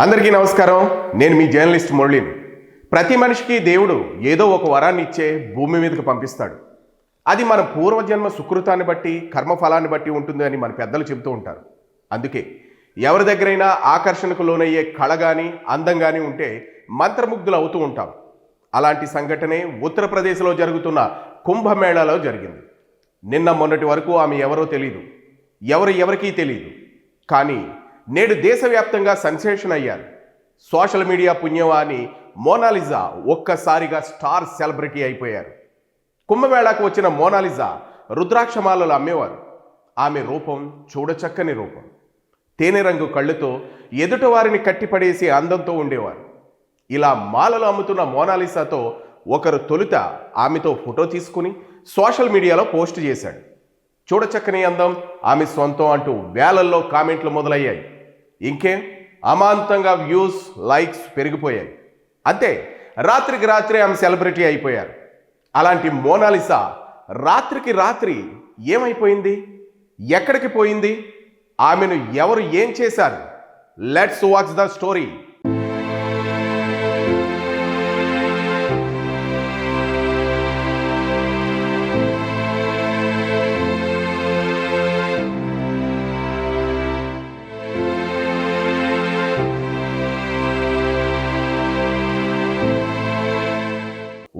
అందరికీ నమస్కారం. నేను మీ జర్నలిస్ట్ మురళిని. ప్రతి మనిషికి దేవుడు ఏదో ఒక వరాన్ని ఇచ్చే భూమి మీదకి పంపిస్తాడు. అది మన పూర్వజన్మ సుకృతాన్ని బట్టి, కర్మఫలాన్ని బట్టి ఉంటుంది అని మన పెద్దలు చెబుతూ ఉంటారు. అందుకే ఎవరి దగ్గరైనా ఆకర్షణకు లోనయ్యే కళ కానీ, అందం కానీ ఉంటే మంత్రముగ్ధులు అవుతూ ఉంటాం. అలాంటి సంఘటనే ఉత్తరప్రదేశ్లో జరుగుతున్న కుంభమేళాలో జరిగింది. నిన్న మొన్నటి వరకు ఆమె ఎవరో తెలియదు, ఎవరికీ తెలియదు. కానీ నేడు దేశవ్యాప్తంగా సెన్సేషన్ అయ్యారు. సోషల్ మీడియా పుణ్యవాణి మోనాలిజా ఒక్కసారిగా స్టార్ సెలబ్రిటీ అయిపోయారు. కుంభమేళాకు వచ్చిన మోనాలిజా రుద్రాక్షమాలలు అమ్మేవారు. ఆమె రూపం చూడచక్కని రూపం. తేనె రంగు కళ్ళుతో ఎదుటివారిని కట్టిపడేసి అందంతో ఉండేవారు. ఇలా మాలలు అమ్ముతున్న మోనాలిసాతో ఒకరు తొలుత ఆమెతో ఫోటో తీసుకుని సోషల్ మీడియాలో పోస్ట్ చేశాడు. చూడచక్కని అందం, ఆమె సొంతం అంటూ వేలల్లో కామెంట్లు మొదలయ్యాయి. ఇంకేం, అమాంతంగా వ్యూస్, లైక్స్ పెరిగిపోయాయి. అంతే, రాత్రికి రాత్రే ఆమె సెలబ్రిటీ అయిపోయారు. అలాంటి మోనాలిసా రాత్రికి రాత్రి ఏమైపోయింది? ఎక్కడికి పోయింది? ఆమెను ఎవరు ఏం చేశారు? Let's watch the story.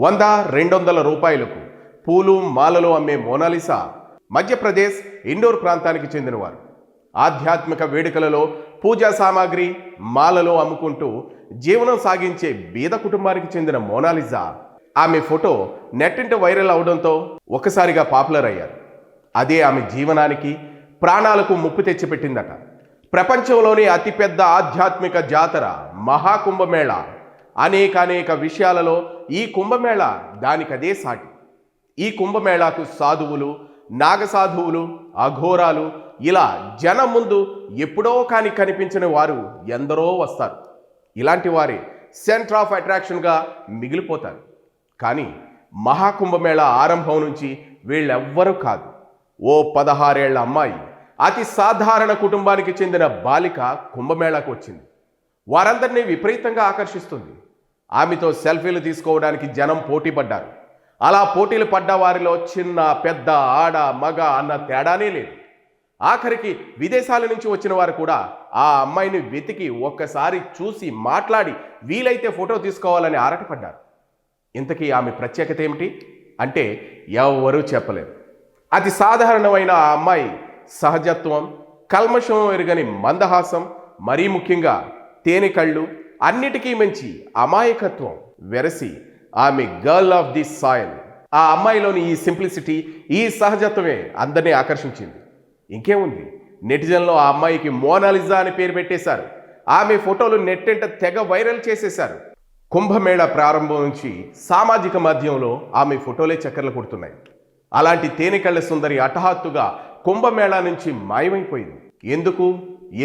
$100-200 పూలు, మాలలు అమ్మే మోనాలిసా మధ్యప్రదేశ్ ఇండోర్ ప్రాంతానికి చెందినవారు. ఆధ్యాత్మిక వేడుకలలో పూజా సామాగ్రి, మాలలో అమ్ముకుంటూ జీవనం సాగించే బీద కుటుంబానికి చెందిన మోనాలిసా ఆమె ఫోటో నెట్టింట వైరల్ అవడంతో ఒక్కసారిగా పాపులర్ అయ్యారు. అదే ఆమె జీవనానికి, ప్రాణాలకు ముప్పు తెచ్చిపెట్టిందట. ప్రపంచంలోని అతిపెద్ద ఆధ్యాత్మిక జాతర మహాకుంభమేళా. అనేక విషయాలలో ఈ కుంభమేళా దానికదే సాటి. ఈ కుంభమేళాకు సాధువులు, నాగసాధువులు, అఘోరాలు, ఇలా జనం ముందు ఎప్పుడో కాని కనిపించిన వారు ఎందరో వస్తారు. ఇలాంటి వారే సెంటర్ ఆఫ్ అట్రాక్షన్గా మిగిలిపోతారు. కానీ మహాకుంభమేళా ఆరంభం నుంచి వీళ్ళెవ్వరూ కాదు. ఓ 16 ఏళ్ల అమ్మాయి, అతి సాధారణ కుటుంబానికి చెందిన బాలిక కుంభమేళాకు వచ్చింది. వారందరినీ విపరీతంగా ఆకర్షిస్తుంది. ఆమెతో సెల్ఫీలు తీసుకోవడానికి జనం పోటీ పడ్డారు. అలా పోటీలు పడ్డ వారిలో చిన్న, పెద్ద, ఆడ, మగ అన్న తేడానే లేదు. ఆఖరికి విదేశాల నుంచి వచ్చిన వారు కూడా ఆ అమ్మాయిని వెతికి ఒక్కసారి చూసి మాట్లాడి వీలైతే ఫోటో తీసుకోవాలని ఆరాటపడ్డారు. ఇంతకీ ఆమె ప్రత్యేకత ఏమిటి అంటే ఎవరూ చెప్పలేరు. అతి సాధారణమైన ఆ అమ్మాయి సహజత్వం, కల్మషం ఎరుగని మందహాసం, మరీ ముఖ్యంగా తేనె కళ్ళు, అన్నిటికీ మించి అమాయకత్వం వెరసి ఆమె గర్ల్ ఆఫ్ ది సాయిల్. ఆ అమ్మాయిలోని ఈ సింప్లిసిటీ, ఈ సహజత్వమే అందరినీ ఆకర్షించింది. ఇంకేముంది, నెటిజన్లో ఆ అమ్మాయికి మోనాలిజా అని పేరు పెట్టేశారు. ఆమె ఫోటోలు నెట్టెంట తెగ వైరల్ చేసేశారు. కుంభమేళా ప్రారంభం నుంచి సామాజిక మాధ్యమంలో ఆమె ఫోటోలే చక్కర్లు కొడుతున్నాయి. అలాంటి తేనెకళ్ళ సుందరి హఠాత్తుగా కుంభమేళా నుంచి మాయమైపోయింది. ఎందుకు,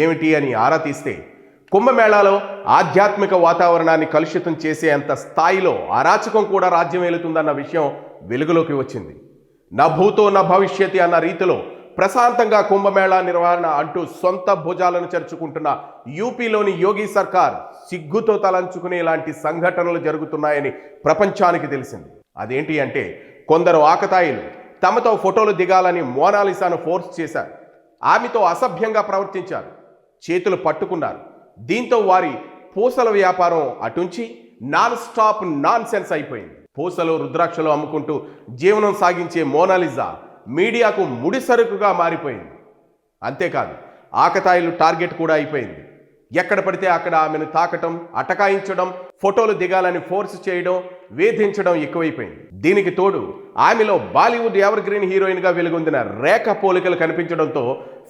ఏమిటి అని ఆరా తీస్తే కుంభమేళాలో ఆధ్యాత్మిక వాతావరణాన్ని కలుషితం చేసే అంత స్థాయిలో అరాచకం కూడా రాజ్యం ఏలుతుందన్న విషయం వెలుగులోకి వచ్చింది. నా భూతో నా భవిష్యత్ అన్న రీతిలో ప్రశాంతంగా కుంభమేళా నిర్వహణ అంటూ సొంత భుజాలను చేర్చుకుంటున్న యూపీలోని యోగి సర్కార్ సిగ్గుతో తలంచుకునే ఇలాంటి సంఘటనలు జరుగుతున్నాయని ప్రపంచానికి తెలిసింది. అదేంటి అంటే, కొందరు ఆకతాయిలు తమతో ఫోటోలు దిగాలని మోనాలిసాను ఫోర్స్ చేశారు. ఆమెతో అసభ్యంగా ప్రవర్తించారు, చేతులు పట్టుకున్నారు. దీంతో వారి పూసల వ్యాపారం అటుంచి నాన్ స్టాప్ నాన్ సెన్స్ అయిపోయింది. పూసలు, రుద్రాక్షలు అమ్ముకుంటూ జీవనం సాగించే మోనాలిసా మీడియాకు ముడిసరుకుగా మారిపోయింది. అంతేకాదు, ఆకతాయిలు టార్గెట్ కూడా అయిపోయింది. ఎక్కడ పడితే అక్కడ ఆమెను తాకటం, అటకాయించడం, ఫోటోలు దిగాలని ఫోర్స్ చేయడం, వేధించడం ఎక్కువైపోయింది. దీనికి తోడు ఆమెలో బాలీవుడ్ ఎవర్ గ్రీన్ హీరోయిన్గా వెలుగొందిన రేఖ పోలికలు కనిపించడంతో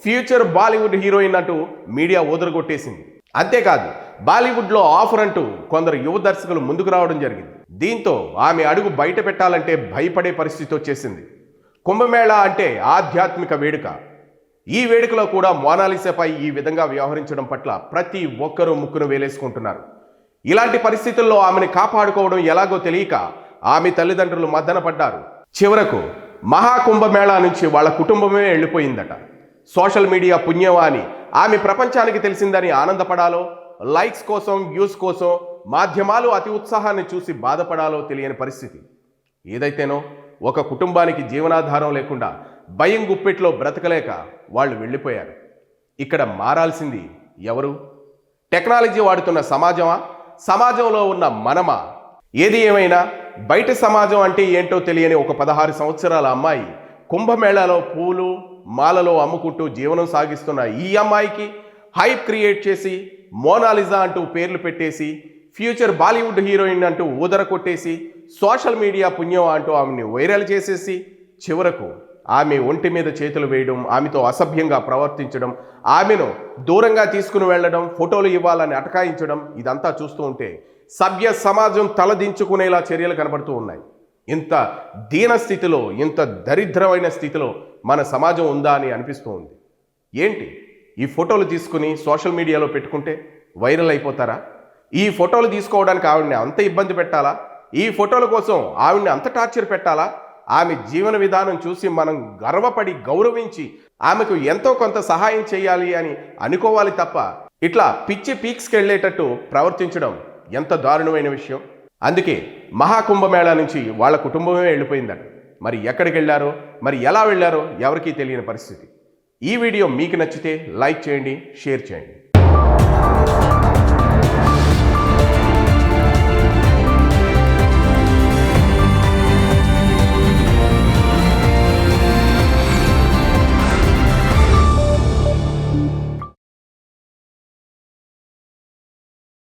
ఫ్యూచర్ బాలీవుడ్ హీరోయిన్ అంటూ మీడియా ఓదరగొట్టేసింది. అంతేకాదు, బాలీవుడ్లో ఆఫర్ అంటూ కొందరు యువ దర్శకులు ముందుకు రావడం జరిగింది. దీంతో ఆమె అడుగు బయట పెట్టాలంటే భయపడే పరిస్థితి వచ్చేసింది. కుంభమేళా అంటే ఆధ్యాత్మిక వేడుక. ఈ వేడుకలో కూడా మోనాలిసాపై ఈ విధంగా వ్యవహరించడం పట్ల ప్రతి ఒక్కరూ ముక్కును వేలేసుకుంటున్నారు. ఇలాంటి పరిస్థితుల్లో ఆమెను కాపాడుకోవడం ఎలాగో తెలియక ఆమె తల్లిదండ్రులు మద్దన పడ్డారు. చివరకు మహాకుంభమేళా నుంచి వాళ్ళ కుటుంబమే వెళ్ళిపోయిందట. సోషల్ మీడియా పుణ్యవాణి ఆమె ప్రపంచానికి తెలిసిందని ఆనందపడాలో, లైక్స్ కోసం, వ్యూస్ కోసం మాధ్యమాలు అతి ఉత్సాహాన్ని చూసి బాధపడాలో తెలియని పరిస్థితి. ఏదైతేనో ఒక కుటుంబానికి జీవనాధారం లేకుండా భయం గుప్పెట్లో బ్రతకలేక వాళ్ళు వెళ్ళిపోయారు. ఇక్కడ మారాల్సింది ఎవరు? టెక్నాలజీ వాడుతున్న సమాజమా? సమాజంలో ఉన్న మనమా? ఏది ఏమైనా బయట సమాజం అంటే ఏంటో తెలియని ఒక 16 సంవత్సరాల అమ్మాయి కుంభమేళాలో పూలు మాలలో అమ్ముకుంటూ జీవనం సాగిస్తున్న ఈ అమ్మాయికి హైప్ క్రియేట్ చేసి మోనాలిజా అంటూ పేర్లు పెట్టేసి ఫ్యూచర్ బాలీవుడ్ హీరోయిన్ అంటూ ఊదర కొట్టేసి సోషల్ మీడియా పుణ్యం అంటూ ఆమెని వైరల్ చేసేసి చివరకు ఆమె ఒంటి మీద చేతులు వేయడం, ఆమెతో అసభ్యంగా ప్రవర్తించడం, ఆమెను దూరంగా తీసుకుని వెళ్ళడం, ఫోటోలు ఇవ్వాలని అటకాయించడం, ఇదంతా చూస్తూ ఉంటే సభ్య సమాజం తలదించుకునేలా చర్యలు కనబడుతూ ఉన్నాయి. ఇంత దీన స్థితిలో, ఇంత దరిద్రమైన స్థితిలో మన సమాజం ఉందా అని అనిపిస్తూ ఉంది. ఏంటి ఈ ఫోటోలు తీసుకుని సోషల్ మీడియాలో పెట్టుకుంటే వైరల్ అయిపోతారా? ఈ ఫోటోలు తీసుకోవడానికి ఆవిడని అంత ఇబ్బంది పెట్టాలా? ఈ ఫోటోల కోసం ఆవిడని అంత టార్చర్ పెట్టాలా? ఆమె జీవన విధానం చూసి మనం గర్వపడి గౌరవించి ఆమెకు ఎంతో కొంత సహాయం చేయాలి అని అనుకోవాలి తప్ప ఇట్లా పిచ్చి పీక్స్కి వెళ్ళేటట్టు ప్రవర్తించడం ఎంత దారుణమైన విషయం. అందుకే మహాకుంభమేళా నుంచి వాళ్ళ కుటుంబమే వెళ్ళిపోయిందట. మరి ఎక్కడికి వెళ్ళారో, మరి ఎలా వెళ్ళారో ఎవరికీ తెలియని పరిస్థితి. ఈ వీడియో మీకు నచ్చితే లైక్ చేయండి, షేర్ చేయండి.